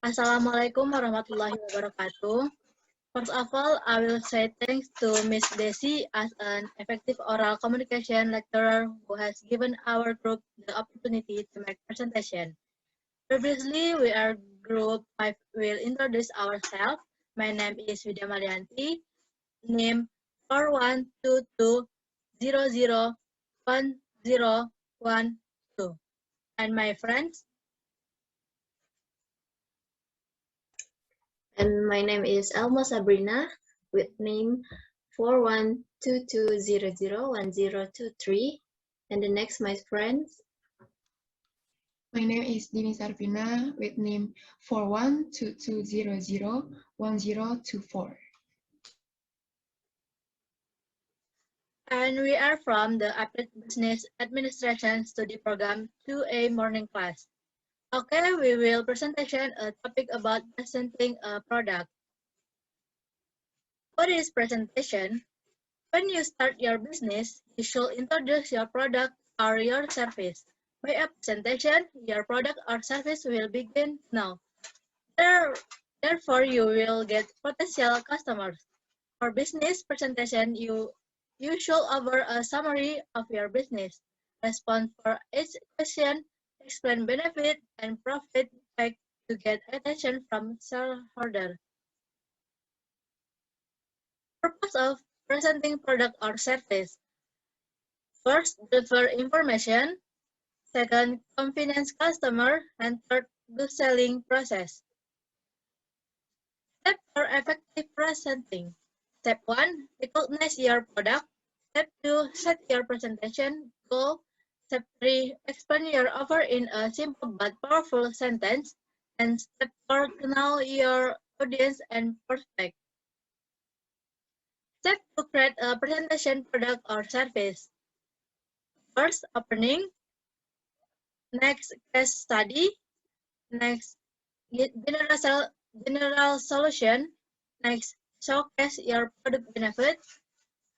Assalamualaikum warahmatullahi wabarakatuh. First of all, I will say thanks to Ms. Desi as an effective oral communication lecturer who has given our group the opportunity to make presentation. Previously, we are group 5 will introduce ourselves. My name is Widya Malianti, name 4122001012. And my friends, And my name is Elma Sabrina with name 4122001023. And the next, my friends. My name is Dini Sharfina with name 4122001024. and we are from the Applied Business Administration Study Program 2A Morning Class. Okay, we will presentation a topic about presenting a product. What is presentation? When you start your business, you should introduce your product or your service. By a presentation, your product or service will begin now. Therefore, you will get potential customers. For business presentation, you should offer a summary of your business, respond for each question, explain benefit and profit impact to get attention from shareholder. Purpose of presenting product or service. First, deliver information. Second, convenience customer. And third, good selling process. Step for effective presenting. Step 1, recognize your product. Step 2, set your presentation goal. Step 3, explain your offer in a simple but powerful sentence. And step 4, know your audience and prospect. Step 2, create a presentation product or service. First, opening. Next, case study. Next, general solution. Next, showcase your product benefit.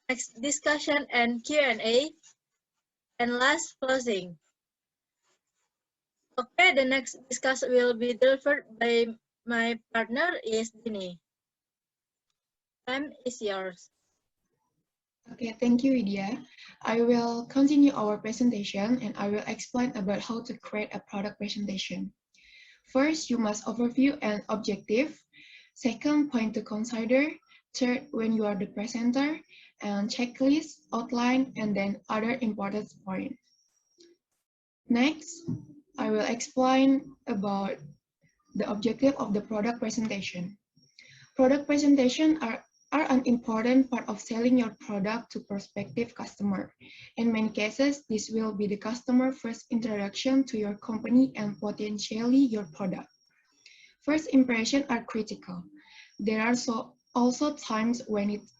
Next, discussion and Q&A. And last, closing. Okay, the next discussion will be delivered by my partner is Dini. Time is yours. Okay, thank you, Widya. I will continue our presentation and I will explain about how to create a product presentation. First, you must overview an objective. Second, point to consider. Third, when you are the presenter, and checklist, outline, and then other important points. Next, I will explain about the objective of the product presentation. Product presentation are an important part of selling your product to prospective customer. In many cases, this will be the customer first introduction to your company and potentially your product. First impressions are critical. There are also times when it's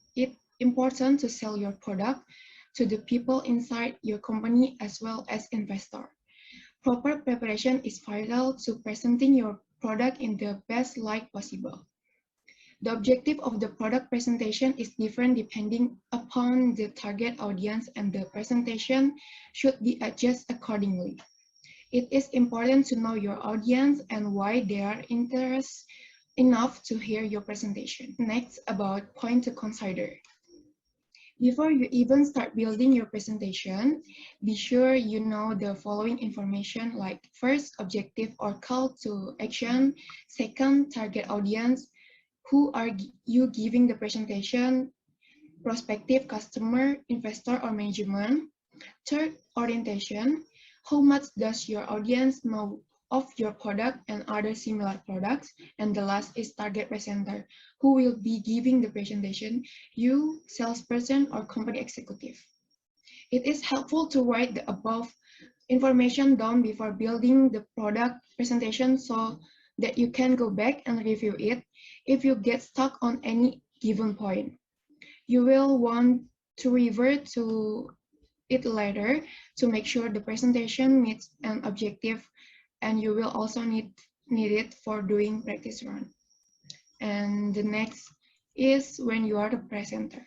important to sell your product to the people inside your company as well as investor. Proper preparation is vital to presenting your product in the best light possible. The objective of the product presentation is different depending upon the target audience, and the presentation should be adjusted accordingly. It is important to know your audience and why they are interested enough to hear your presentation. Next, about point to consider. Before you even start building your presentation, be sure you know the following information, like first, objective or call to action. Second, target audience. Who are you giving the presentation? Prospective customer, investor, or management? Third, orientation. How much does your audience know of your product and other similar products? And the last is target presenter. Who will be giving the presentation? You, salesperson, or company executive. It is helpful to write the above information down before building the product presentation so that you can go back and review it if you get stuck on any given point. You will want to revert to it later to make sure the presentation meets an objective, and you will also need it for doing practice run. And the next is when you are the presenter.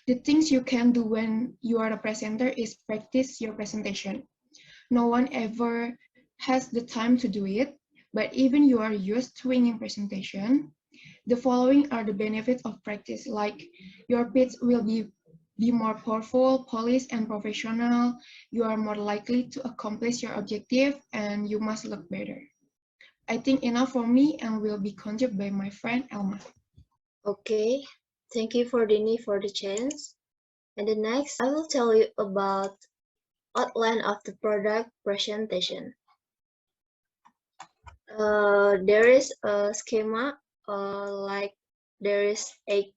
The things you can do when you are a presenter is practice your presentation. No one ever has the time to do it, But even you are used to winging presentation, the following are the benefits of practice, like your pitch will be more powerful, polished, and professional. You are more likely to accomplish your objective, and you must look better. I think enough for me and will be contributed by my friend Elma. Okay, thank you for Dini for the chance. And the next, I will tell you about outline of the product presentation. There is a schema, like there is a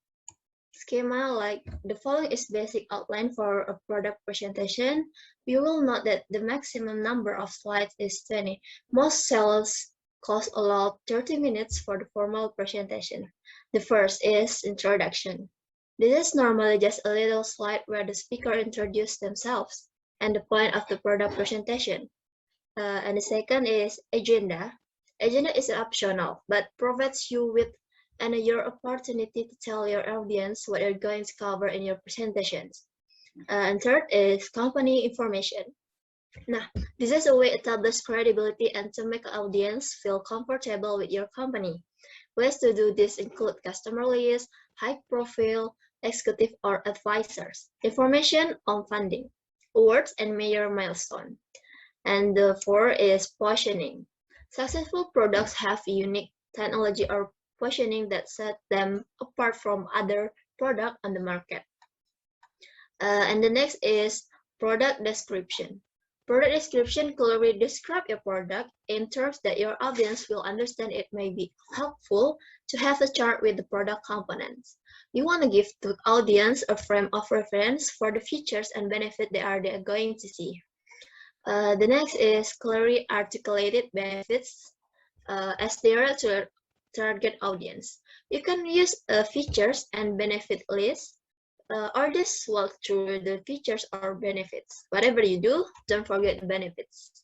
schema like the following is basic outline for a product presentation. You will note that the maximum number of slides is 20. Most sales calls allow 30 minutes for the formal presentation. The first is introduction. This is normally just a little slide where the speaker introduces themselves and the point of the product presentation. And the second is agenda. Agenda is optional, but provides you with your opportunity to tell your audience what you're going to cover in your presentations. And third is company information. Now, this is a way to establish credibility and to make an audience feel comfortable with your company. Ways to do this include customer list, high profile, executive or advisors, information on funding, awards and major milestone. And the fourth is positioning. Successful products have unique technology or positioning that set them apart from other products on the market. And the next is product description. Product description clearly describe your product in terms that your audience will understand. It may be helpful to have a chart with the product components. You want to give the audience a frame of reference for the features and benefits they are going to see. The next is clearly articulated benefits as they are to target audience. You can use features and benefit list or just walk through the features or benefits. Whatever you do, don't forget the benefits.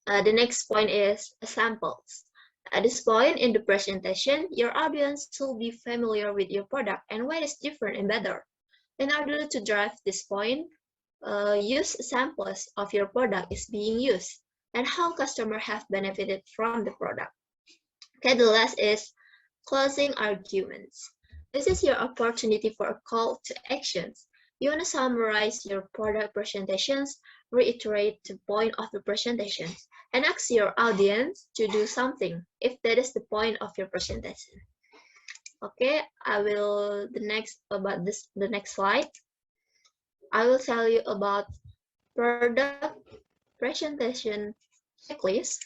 The next point is samples. At this point in the presentation, your audience will be familiar with your product and why it's different and better. In order to drive this point, use samples of your product is being used and how customers have benefited from the product. Okay, the last is closing arguments. This is your opportunity for a call to actions. You want to summarize your product presentations, reiterate the point of the presentations, and ask your audience to do something if that is the point of your presentation. Okay, the next slide. I will tell you about product presentation checklist.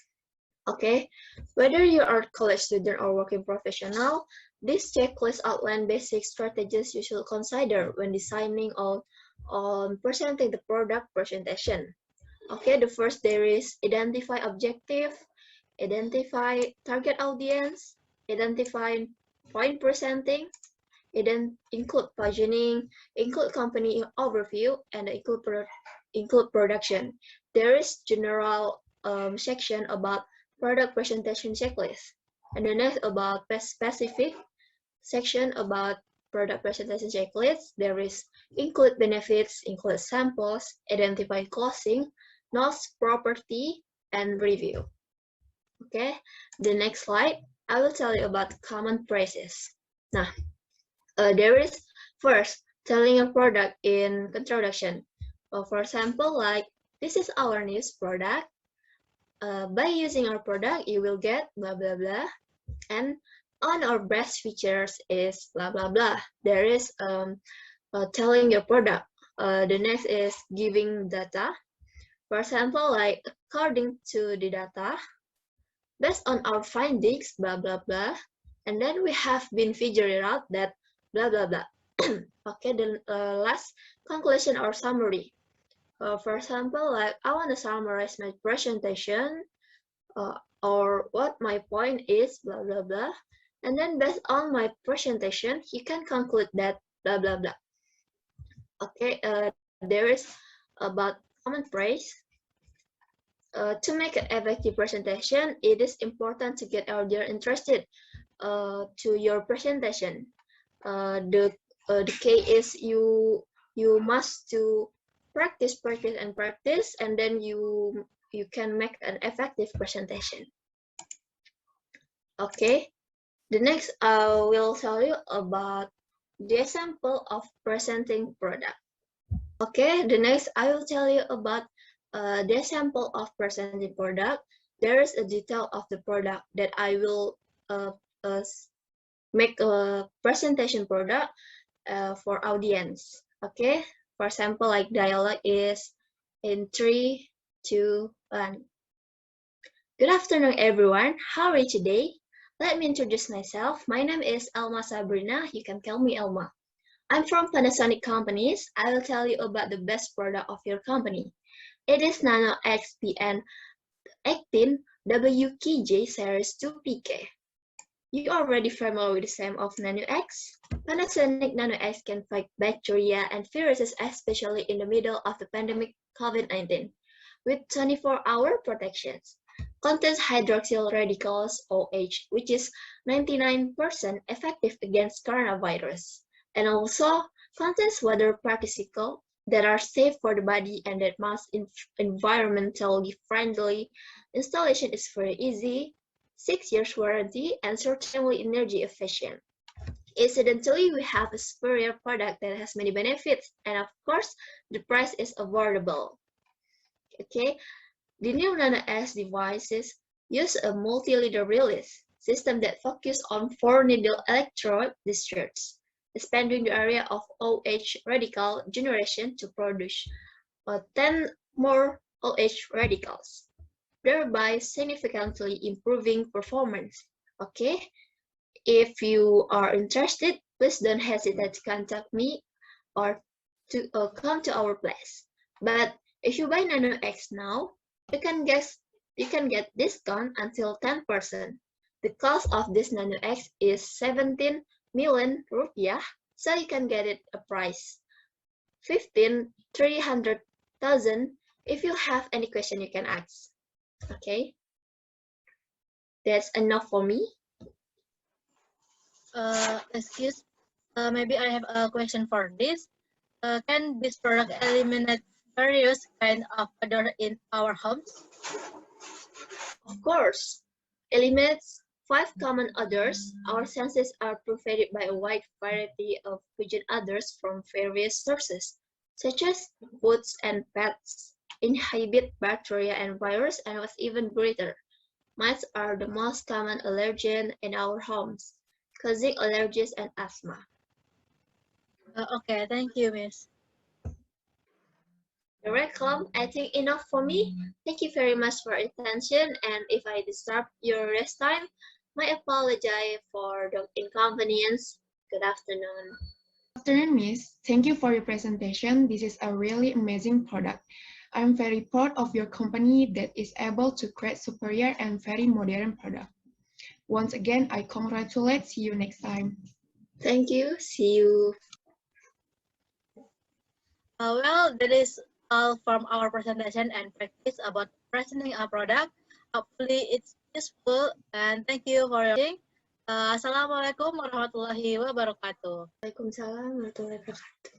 Okay, whether you are a college student or working professional, this checklist outlines basic strategies you should consider when designing or presenting the product presentation. Okay, the first there is identify objective, identify target audience, identify point presenting, include pagination, include company overview, and include production. There is general section about product presentation checklist, and the next about specific section about product presentation checklist. There is include benefits, include samples, identify closing, notes, property, and review. Okay, the next slide, I will tell you about common phrases. Now, there is first telling a product in introduction. For example, like this is our news product. By using our product, you will get blah blah blah, and on our best features is blah blah blah. There is telling your product. The next is giving data. For example, like according to the data, based on our findings, blah blah blah, and then we have been figuring out that blah blah blah. Okay, the last conclusion or summary. For example, like I want to summarize my presentation or what my point is, blah, blah, blah. And then based on my presentation, you can conclude that blah, blah, blah. Okay, there is about common phrase. To make an effective presentation, it is important to get audience interested to your presentation. The key is you must to practice, and then you can make an effective presentation. Okay, the next I will tell you about the example of presenting product. Okay, the next I will tell you about the example of presenting product. There is a detail of the product that I will uh, uh, make a presentation product for audience. Okay, for example, like dialogue is in 3, 2, 1. Good afternoon, everyone. How are you today? Let me introduce myself. My name is Elma Sabrina. You can call me Elma. I'm from Panasonic Companies. I will tell you about the best product of your company. It is Nano XPN 18 WKJ Series 2PK. You are already familiar with the name of Nano X? Panasonic Nano X can fight bacteria and viruses, especially in the middle of the pandemic COVID-19, with 24-hour protections. Contains hydroxyl radicals OH, which is 99% effective against coronavirus, and also contains water particles that are safe for the body and that must environmentally friendly. Installation is very easy, 6 years warranty, and certainly energy efficient. Incidentally, we have a superior product that has many benefits, and of course, the price is affordable. Okay, the new Nano S devices use a multi-leader release system that focuses on 4 needle electrode discharges, expanding the area of OH radical generation to produce 10 more OH radicals, thereby significantly improving performance. Okay, if you are interested, please don't hesitate to contact me or to come to our place. But if you buy Nano X now, you can get discount until 10%. The cost of this Nano X is 17 million rupiah, so you can get it a price 300,000. If you have any question, you can ask. Okay, that's enough for me. Excuse, maybe I have a question for this. Can this product eliminate various kind of odor in our homes? Of course, eliminates 5 common odors. Our senses are pervaded by a wide variety of pungent odors from various sources, such as foods and pets, inhibit bacteria and virus, and what's even greater, mites are the most common allergen in our homes, causing allergies and asthma. Okay, thank you, Miss. You're welcome. I think enough for me. Thank you very much for your attention, and if I disturb your rest time, I apologize for the inconvenience. Good afternoon. Good afternoon, Miss. Thank you for your presentation. This is a really amazing product. I'm very proud of your company that is able to create superior and very modern product. Once again, I congratulate. See you next time. Thank you. See you. Well, that is all from our presentation and practice about presenting a product. Hopefully it's useful and thank you for watching. Assalamualaikum warahmatullahi wabarakatuh. Waalaikumsalam warahmatullahi wabarakatuh.